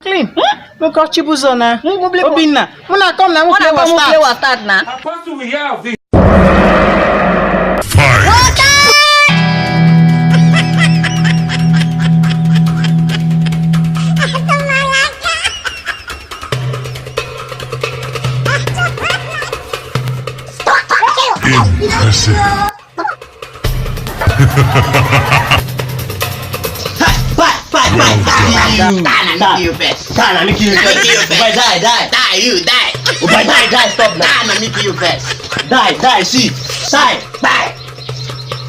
Clean. Look how cheap is on Obinna. When I come now, we play was start now. What do we have this? Impressive. You first. Die, make you first. Boy, die. Die, you die. Boy, die, stop now. Die, na make you first. Die, see. Die.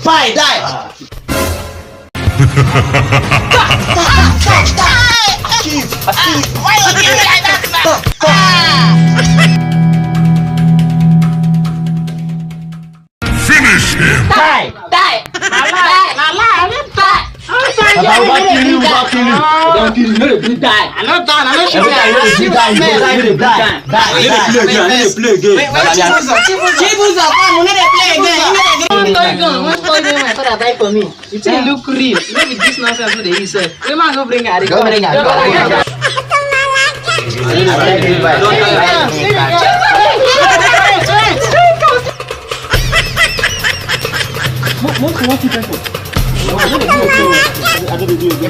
Fight, die. Achieve. Why you do me like that, Finish him. Die. Die. Don't kill you. No, you die. I know that. I know she Every time you die. Play game. Chibuza, come, we need to play again. One toy gun, my father buy for me. You think it look real? Maybe this nonsense with the inside. We might go bring her. Go bring her.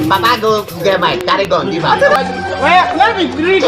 Papa go get my carry gun, give her. Let me drink.